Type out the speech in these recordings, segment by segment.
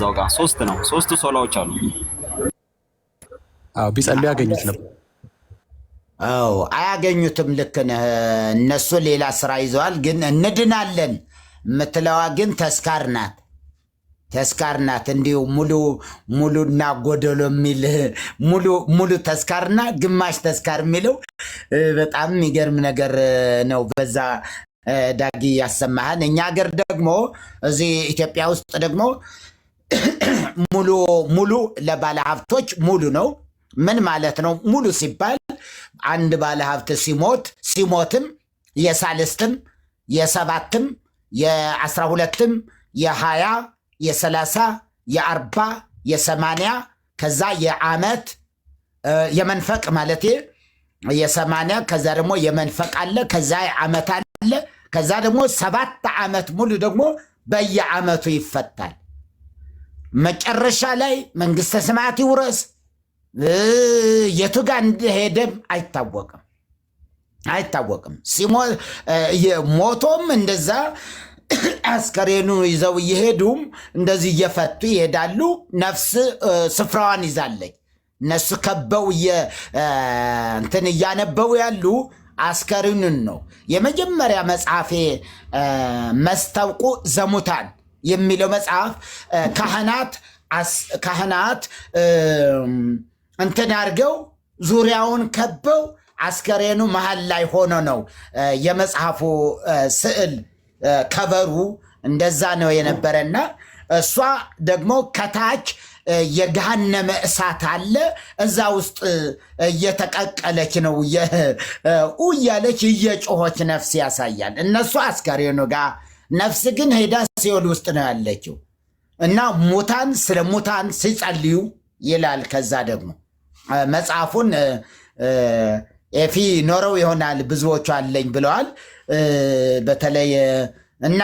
እዛው ጋር ሶስት ነው። ሶስቱ ሶላዎች አሉ። አዎ ቢጸልዩ ያገኙት ነበር። አዎ አያገኙትም። ልክ ነህ። እነሱ ሌላ ስራ ይዘዋል። ግን እንድናለን የምትለዋ ግን ተስካር ናት። ተስካር ናት። እንዲሁ ሙሉና ጎደሎ የሚል ሙሉ ተስካርና ግማሽ ተስካር የሚለው በጣም የሚገርም ነገር ነው። በዛ ዳጊ ያሰማህን። እኛ ሀገር ደግሞ እዚህ ኢትዮጵያ ውስጥ ደግሞ ሙሉ ለባለ ሀብቶች ሙሉ ነው። ምን ማለት ነው? ሙሉ ሲባል አንድ ባለ ሀብት ሲሞትም የሳልስትም የሰባትም የ12ም የ20 የ30 የ40 የ80 ከዛ የዓመት የመንፈቅ ማለት የ80 ከዛ ደግሞ የመንፈቅ አለ። ከዛ የዓመት አለ። ከዛ ደግሞ 7 ዓመት ሙሉ ደግሞ በየዓመቱ ይፈታል። መጨረሻ ላይ መንግስተ ሰማያት ይውረስ የቱ ጋር እንደሄደም አይታወቅም። ሞቶም እንደዛ አስከሬኑ ይዘው እየሄዱም እንደዚህ እየፈቱ ይሄዳሉ። ነፍስ ስፍራዋን ይዛለች። እነሱ ከበው እንትን እያነበው ያሉ አስከሬኑን ነው። የመጀመሪያ መጽሐፌ መስተውቁ ዘሙታን የሚለው መጽሐፍ ካህናት እንትን አድርገው ዙሪያውን ከበው አስከሬኑ መሃል ላይ ሆኖ ነው የመጽሐፉ ስዕል ከበሩ እንደዛ ነው የነበረና እሷ ደግሞ ከታች የገሃነመ እሳት አለ። እዛ ውስጥ እየተቀቀለች ነው እያለች እየጮኸች ነፍስ ያሳያል። እነሱ አስከሬኑ ጋር፣ ነፍስ ግን ሄዳ ሲኦል ውስጥ ነው ያለችው እና ሙታን ስለ ሙታን ሲጸልዩ ይላል። ከዛ ደግሞ መጽሐፉን ኤፊ ኖረው ይሆናል ብዙዎቹ አለኝ ብለዋል። በተለይ እና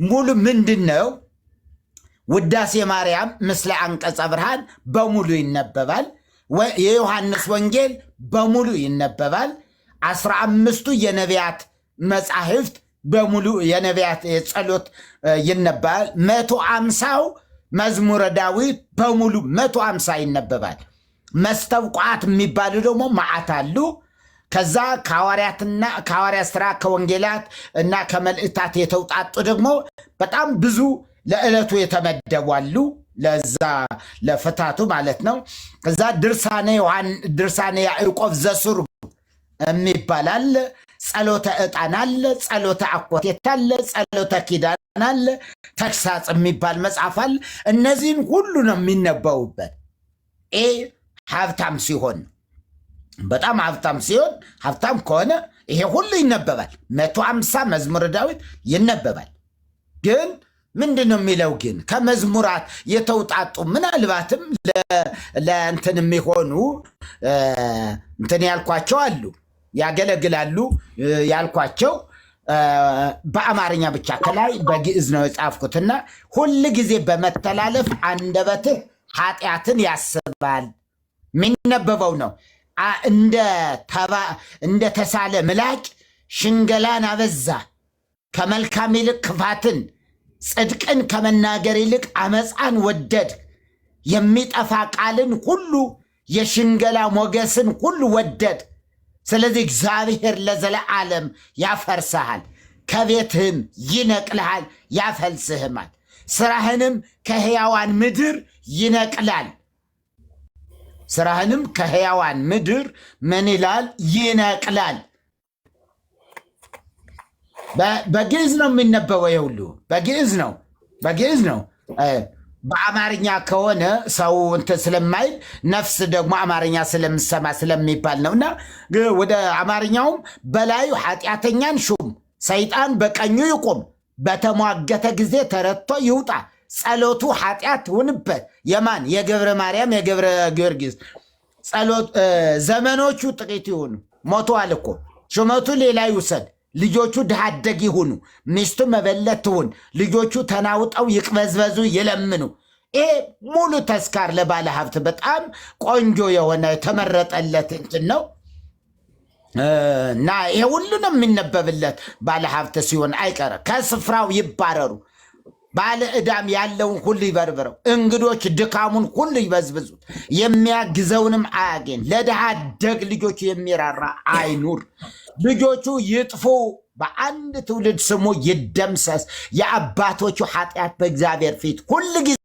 ሙሉ ምንድን ነው? ውዳሴ ማርያም ምስለ አንቀጸ ብርሃን በሙሉ ይነበባል። የዮሐንስ ወንጌል በሙሉ ይነበባል። 15ቱ የነቢያት መጻሕፍት በሙሉ የነቢያት የጸሎት ይነበባል። 150ው መዝሙረ ዳዊት በሙሉ 150 ይነበባል። መስተውቋት የሚባሉ ደግሞ መዓት አሉ። ከዛ ከሐዋርያት ሥራ ከወንጌላት እና ከመልእክታት የተውጣጡ ደግሞ በጣም ብዙ ለዕለቱ የተመደቡ አሉ። ለዛ ለፍታቱ ማለት ነው። ከዛ ድርሳነ ያዕቆብ ዘስሩ የሚባል አለ። ጸሎተ ዕጣን አለ። ጸሎተ አኮቴት አለ። ጸሎተ ኪዳን አለ። ተግሳጽ የሚባል መጽሐፍ አለ። እነዚህን ሁሉ ነው የሚነበቡበት። ሀብታም ሲሆን በጣም ሀብታም ከሆነ ይሄ ሁሉ ይነበባል። 150 መዝሙረ ዳዊት ይነበባል። ግን ምንድን ነው የሚለው? ግን ከመዝሙራት የተውጣጡ ምናልባትም ለእንትን የሚሆኑ እንትን ያልኳቸው አሉ፣ ያገለግላሉ ያልኳቸው በአማርኛ ብቻ ከላይ በግዕዝ ነው የጻፍኩትና ሁል ጊዜ በመተላለፍ አንደበትህ ኃጢአትን ያስባል የሚነበበው ነው። እንደ ተሳለ ምላጭ ሽንገላን አበዛ፣ ከመልካም ይልቅ ክፋትን፣ ጽድቅን ከመናገር ይልቅ አመፃን ወደድ። የሚጠፋ ቃልን ሁሉ የሽንገላ ሞገስን ሁሉ ወደድ። ስለዚህ እግዚአብሔር ለዘለዓለም ያፈርስሃል፣ ከቤትህም ይነቅልሃል፣ ያፈልስህማል። ስራህንም ከሕያዋን ምድር ይነቅላል። ስራህንም ከሕያዋን ምድር ምን ይላል? ይነቅላል። በግዕዝ ነው የሚነበበው። የሁሉ በግዕዝ ነው። በአማርኛ ከሆነ ሰው እንትን ስለማይል ነፍስ ደግሞ አማርኛ ስለምሰማ ስለሚባል ነው። እና ወደ አማርኛውም በላዩ ኃጢአተኛን ሹም፣ ሰይጣን በቀኙ ይቁም፣ በተሟገተ ጊዜ ተረትቶ ይውጣ። ጸሎቱ ኃጢአት ሁንበት። የማን? የገብረ ማርያም የገብረ ጊዮርጊስ ጸሎት። ዘመኖቹ ጥቂት ይሁኑ፣ ሞተዋል እኮ። ሹመቱ ሌላ ይውሰድ። ልጆቹ ድሃ አደግ ይሁኑ፣ ሚስቱ መበለት ትሁን፣ ልጆቹ ተናውጠው ይቅበዝበዙ ይለምኑ። ይሄ ሙሉ ተስካር ለባለ ሀብት በጣም ቆንጆ የሆነ የተመረጠለት እንትን ነው እና ይሄ ሁሉ ነው የሚነበብለት። ባለ ሀብት ሲሆን አይቀርም። ከስፍራው ይባረሩ። ባለ ዕዳም ያለውን ሁሉ ይበርብረው፣ እንግዶች ድካሙን ሁሉ ይበዝብዙት፣ የሚያግዘውንም አያገኝ። ለድሃ አደግ ልጆቹ የሚራራ አይኑር፣ ልጆቹ ይጥፉ፣ በአንድ ትውልድ ስሙ ይደምሰስ። የአባቶቹ ኃጢአት በእግዚአብሔር ፊት ሁል ጊዜ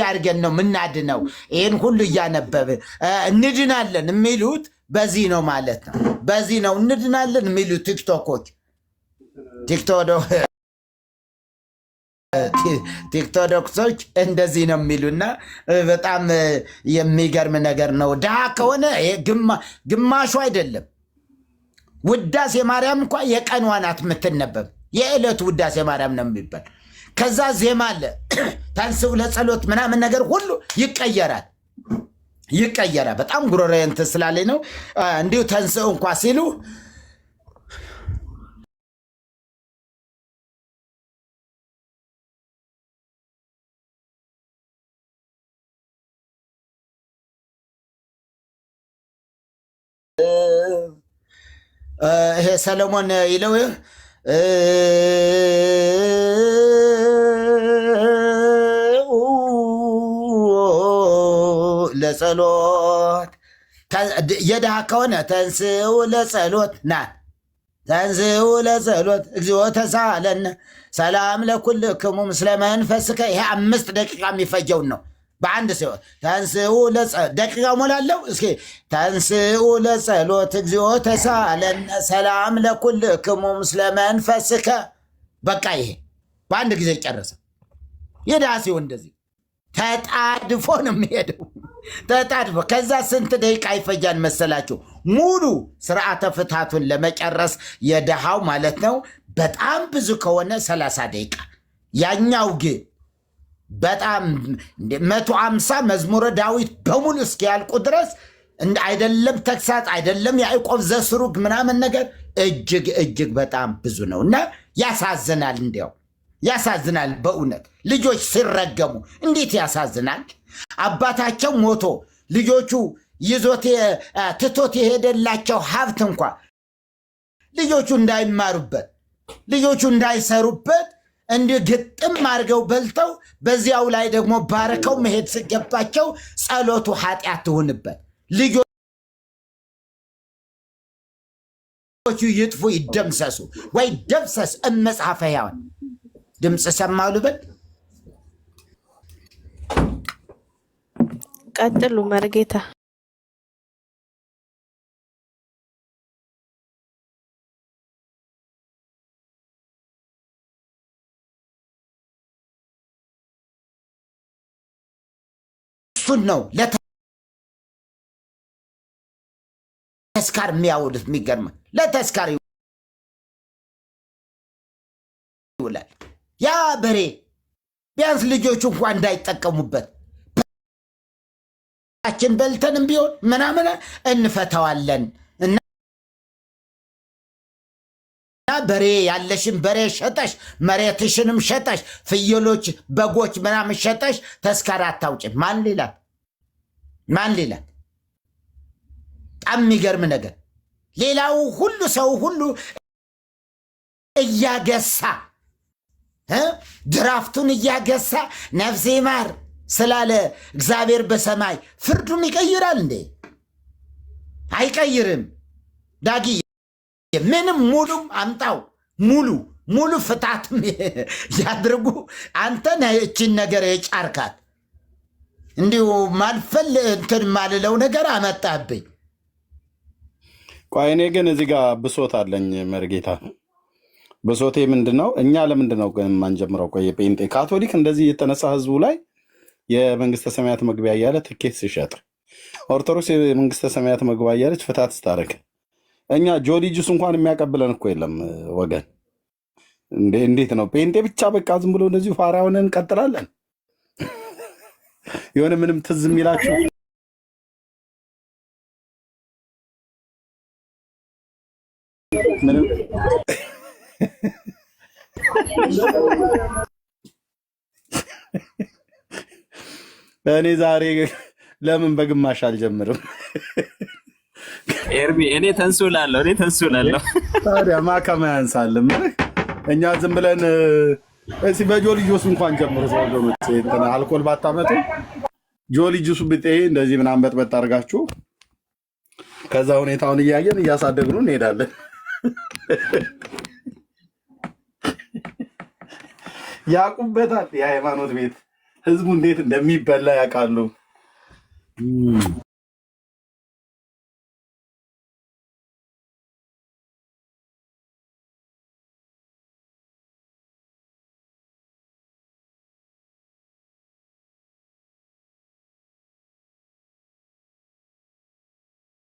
አድርገን ነው ምናድነው። ይህን ሁሉ እያነበብን እንድናለን የሚሉት በዚህ ነው ማለት ነው። በዚህ ነው እንድናለን የሚሉት ቲክቶኮች እንደዚህ ነው የሚሉና በጣም የሚገርም ነገር ነው። ድሃ ከሆነ ግማሹ አይደለም። ውዳሴ ማርያም እንኳ የቀኗ ናት የምትነበብ፣ የዕለቱ ውዳሴ ማርያም ነው የሚባል። ከዛ ዜማ አለ ታንስው ለጸሎት ምናምን ነገር ሁሉ ይቀየራል። በጣም ጉሮሬ እንትን ስላለኝ ነው እንዲሁ ተንስው እንኳ ሲሉ ይሄ ሰለሞን ይለው ለጸሎት የድሃ ከሆነ ተንስኡ ለጸሎት ናት። ተንስኡ ለጸሎት እግዚኦ ተሳለነ ሰላም ለኩልክሙ ምስለ መንፈስከ። ይሄ 5 ደቂቃ የሚፈጀውን ነው በአንድ ሲሆን ተንስኡ ደቂቃ ሞላለው። እስኪ ተንስኡ ለጸሎት እግዚኦ ተሳለነ ሰላም ለኩልክሙ ምስለ መንፈስከ። በቃ ይሄ በአንድ ጊዜ ጨረሰ። የድሃ ሲሆን እንደዚህ ተጣድፎ ነው የሚሄደው። ተጣድፎ ከዛ ስንት ደቂቃ ይፈጃል መሰላችሁ? ሙሉ ስርዓተ ፍታቱን ለመጨረስ የድሃው ማለት ነው። በጣም ብዙ ከሆነ 30 ደቂቃ። ያኛው ግን በጣም 150 መዝሙረ ዳዊት በሙሉ እስኪያልቁ ድረስ አይደለም ተግሳጽ አይደለም ያዕቆብ ዘስሩግ ምናምን ነገር እጅግ በጣም ብዙ ነው እና ያሳዝናል። እንዲያው ያሳዝናል በእውነት ልጆች ሲረገሙ እንዴት ያሳዝናል። አባታቸው ሞቶ ልጆቹ ይዞት ትቶት የሄደላቸው ሀብት እንኳ ልጆቹ እንዳይማሩበት ልጆቹ እንዳይሰሩበት እንዲህ ግጥም አድርገው በልተው በዚያው ላይ ደግሞ ባረከው መሄድ ሲገባቸው ጸሎቱ ኃጢአት ትሁንበት። ልጆቹ ይጥፉ ይደምሰሱ ወይ ደምሰስ መጽሐፈ ሕያዋን ድምፅ ሰማሁ ልበል። ቀጥሉ መርጌታ። እሱን ነው ለተስካር የሚያውሉት። የሚገርም ለተስካር ይውላል ያ በሬ። ቢያንስ ልጆቹ እንኳ እንዳይጠቀሙበት ችን በልተንም ቢሆን ምናምን እንፈተዋለን እና በሬ ያለሽን በሬ ሸጠሽ መሬትሽንም ሸጠሽ ፍየሎች በጎች ምናምን ሸጠሽ ተስካር አታውጭም። ማን ሌላት? በጣም የሚገርም ነገር። ሌላው ሁሉ ሰው ሁሉ እያገሳ ድራፍቱን እያገሳ ነፍሴ ማር ስላለ እግዚአብሔር በሰማይ ፍርዱን ይቀይራል እንዴ? አይቀይርም። ዳጊ ምንም ሙሉም አምጣው ሙሉ ፍታትም ያድርጉ። አንተ እችን ነገር የጫርካት እንዲሁ ማልፈል እንትን ማልለው ነገር አመጣብኝ። ቆይ እኔ ግን እዚህ ጋር ብሶት አለኝ መርጌታ። ብሶቴ ምንድን ነው? እኛ ለምንድን ነው የማንጀምረው? ቆይ ጴንጤ ካቶሊክ እንደዚህ የተነሳ ህዝቡ ላይ የመንግስተ ሰማያት መግቢያ እያለ ትኬት ሲሸጥ፣ ኦርቶዶክስ የመንግስተ ሰማያት መግቢያ እያለች ፍታት ስታደርግ፣ እኛ ጆሊ ጁስ እንኳን የሚያቀብለን እኮ የለም ወገን። እንዴት ነው ጴንጤ ብቻ በቃ ዝም ብሎ እንደዚሁ ፋራ ሆነን እንቀጥላለን? የሆነ ምንም ትዝ የሚላችሁ ምንም እኔ ዛሬ ለምን በግማሽ አልጀምርም? ኤርሚ እኔ ተንሱላለሁ። ታዲያ ማከማ ያንሳልም። እኛ ዝም ብለን እስኪ በጆሊ ጁስ እንኳን ጀምሩ ወገኖች። አልኮል ባታመጡ ጆሊ ጁስ ብጤ እንደዚህ ምናምን በጥበጥ አድርጋችሁ ከዛ ሁኔታውን እያየን እያሳደግኑ እንሄዳለን። ያቁበታል። የሃይማኖት ቤት ህዝቡ እንዴት እንደሚበላ ያውቃሉ።